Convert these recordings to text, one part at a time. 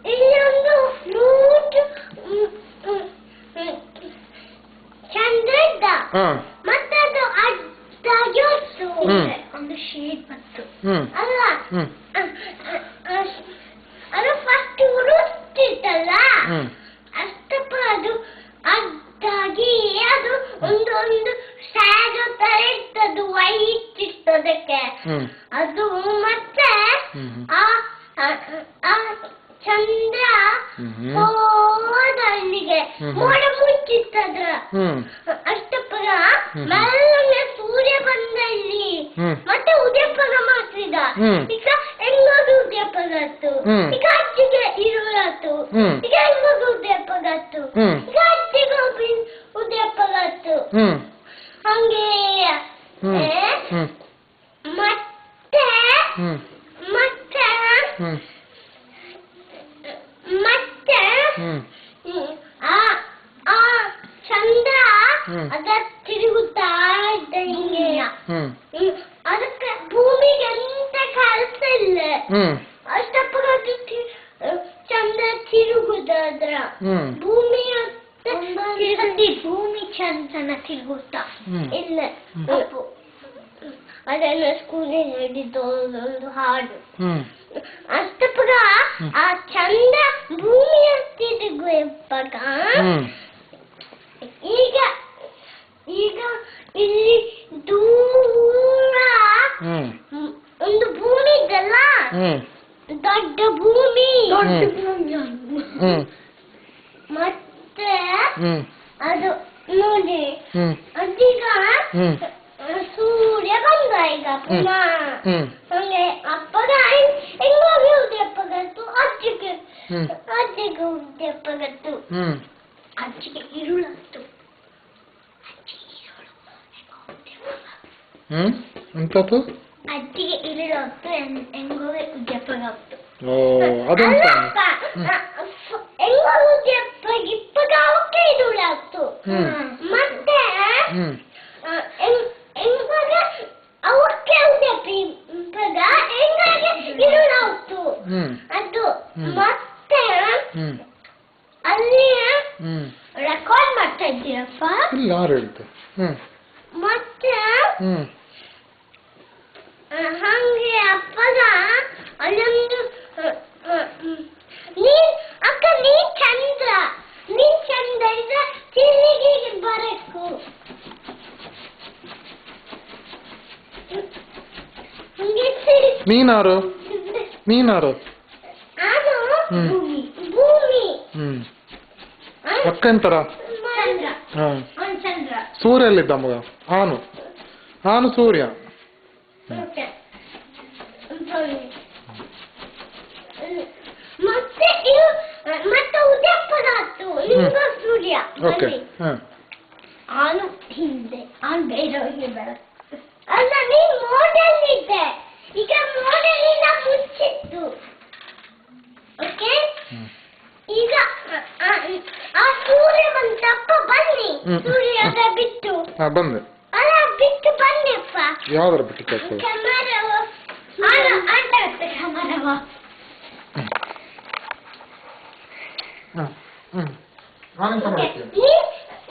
ಇಲ್ಲಿ ಒಂದು ಫ್ಲೂಟ್ ಚಂದ್ರ ಇದ್ದ ಮತ್ತೆ ಅದು ಅಡ್ಡಾಗಿ ಹೋಯ್ತು ಒಂದು ಶೇಡ್ ಬಂತು ಅಲ್ಲ ಅದು ಫಸ್ಟ್ ಉರುತ್ತಿತ್ತಲ್ಲ ಅಷ್ಟಪ್ಪ ಅದು ಅಡ್ಡಾಗಿ ಅದು ಒಂದು ಸ್ಯಾಗ್ ತರ ಇರ್ತದು ವೈಟ್ ಇರ್ತದಕ್ಕೆ ಅದು ಮತ್ತೆ ಆ ಚಂದ್ರ ಹೋದಲ್ಲಿಗೆ ಮೋಡ ಮುಚ್ಚಿತ್ತದ ಅಷ್ಟಪ್ಪಗ ಮೆಲ್ಲನೆ ಸೂರ್ಯ ಬಂದಲ್ಲಿ ಮತ್ತೆ ಉದಯಪಗ ಮಾತ್ರಿದ ಈಗ ಹೆಂಗೋದು ಉದಯಪಗತ್ತು ಈಗ ಅಜ್ಜಿಗೆ ಇರುಳತ್ತು ಈಗ ಹೆಂಗೋದು ಉದಯಪಗತ್ತು ಈಗ ಅಜ್ಜಿಗೆ ಉದಯಪಗತ್ತು ಹಂಗೆ ಮತ್ತೆ ಮತ್ತೆ ಮತ್ತೆ ಆ ಚಂದ್ರ ಅದ ತಿರುಗುತ್ತಾ ಇದ್ದ ಹಿಂಗೆ ಅದಕ್ಕೆ ಭೂಮಿಗೆ ಎಂತ ಕೆಲಸ ಇಲ್ಲ ಅಷ್ಟಪ್ಪ ಚಂದ್ರ ತಿರುಗುದದ್ರ ಭೂಮಿ ಭೂಮಿ ಚಂದ್ರನ ತಿರುಗುತ್ತಾ ಇಲ್ಲ ಅದೆಲ್ಲ ಸ್ಕೂಲಿಗೆ ಹೇಳಿದ್ದು ಒಂದು ಹಾಡು ಅಷ್ಟಪ್ಪಗ ಆ ಚಂದ್ರ ಭೂಮಿಯ ತಿರುಗುವಾಗ ಈಗ ಈಗ ಇಲ್ಲಿ ದೂರ ಒಂದು ಭೂಮಿ ಇದಲ್ಲ ದೊಡ್ಡ ಭೂಮಿ ಮತ್ತೆ ಅದು ನೋಡಿ ಅದೀಗ ಸೂರ್ಯ ಬಂದ ಈಗ ಪುನಃ ಹಂಗೆ ಅಪ್ಪಗ ಹೆಂಗೋಗಿ ಉದಯಪ್ಪಗತ್ತು ಅಜ್ಜಿಗೆ ಉದಯಪ್ಪಗತ್ತು ಅಜ್ಜಿಗೆ ಇರುಳತ್ತು ಅಜ್ಜಿಗೆ ಇರುಳತ್ತು ಹೆಂಗೋಗಿ ಉದಯಪ್ಪಗತ್ತು ಹೆಂಗೋಗಿ ಉದಯಪ್ಪಗ ಅವಕ್ಕೆ ಇರುಳತ್ತು ಮತ್ತೆ ಅವಕ್ಕೆ ಉದಯಪ್ಪಗ ಹೆಂಗಾಗಿ ಇರುಳತ್ತು ಅದು ಮತ್ತೆ ಅಲ್ಲಿ ರೆಕಾರ್ಡ್ ಮಾಡ್ತಾ ಇದ್ದೀರಪ್ಪ ಯಾರು ಹೇಳ್ತು ಮತ್ತೆ ಹಂಗೆ ಅಪ್ಪಗ ಅಲ್ಲೊಂದು ಅಕ್ಕ ನೀನ್ ಚಂದ್ರ ಇದ್ರೆ ತಿರುಗಿ ಬರಕು ನೀನಾರು ಭೂಮಿ ಅಕ್ಕ ಎಂತರ ಸೂರ್ಯ ಎಲ್ಲಿದ್ದ ಮಗ ಆನು ಸೂರ್ಯ ಮತ್ತೆ ಉದಯಪ್ಪದಾತು ಸೂರ್ಯ ಆನು ಹಿಂದೆ ಬೇರೆ ಬರುತ್ತೆ ಅಲ್ಲ ನೀನ್ ಮೋಡಲ್ ಇದ್ದೆ ಈಗ ಮೋಡಲಿಂದ ಮುಚ್ಚಿತ್ತು ಓಕೆ ಈಗ ಆ ಸೂರ್ಯ ಬಂತಪ್ಪ ಬನ್ನಿ ಸೂರ್ಯದ ಬಿಟ್ಟು ಬಂದೆ ಅಲ್ಲ ಬಿಟ್ಟು ಬನ್ನಿಪ್ಪ ಯಾವ್ದಾರ ಬಿಟ್ಟು ಕ್ಯಾಮರವ ಕ್ಯಾಮರವ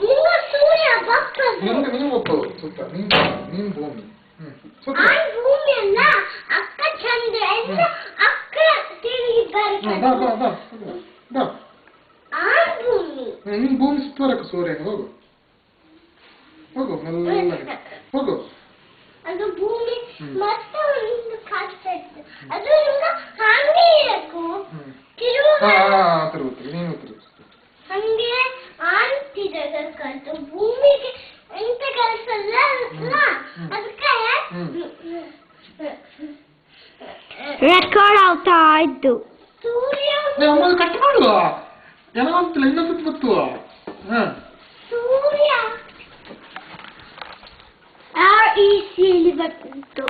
ನಿಮ್ಮ ಸೂರ್ಯ ನೀನ್ ಭೂಮಿ ಭೂಮಿ ಅಲ್ಲ ಅಕ್ಕ ಚಂದ್ರ ಅಕ್ಕ ತಿರುಗಿ ಭೂಮಿ ನೀನ್ ಭೂಮಿ ಸುತ್ತುವರಕ್ಕೆ ಸೂರ್ಯನ ಹೋಗು ಹೋಗು ಅದು ಭೂಮಿ ಮತ್ತೆ ಒಂದು ಕಾಡ್ತಾ ಇತ್ತು ಅದು ನಿಮ್ಗೆ ಹಂಗೆ ಇರಕು ತಿರುಗುತ್ತೀವಿ ನೀನು ಹಂಗೆ ಆಂತಿರಕಂತ ಭೂಮಿಗೆ ಎಂತ ಕೆಲಸ ಅಲ್ಲ ಅದಕ್ಕೆ ರೆಕಾರ್ಡ್ ಆಗ್ತಾ ಇತ್ತು ಸೂರ್ಯ ಕಟ್ ಮಾಡುವ ಏನಾಗ್ತಿಲ್ಲ ಇನ್ನೊಂದು ಗೊತ್ತು ಸೂರ್ಯ REC ಬಂತು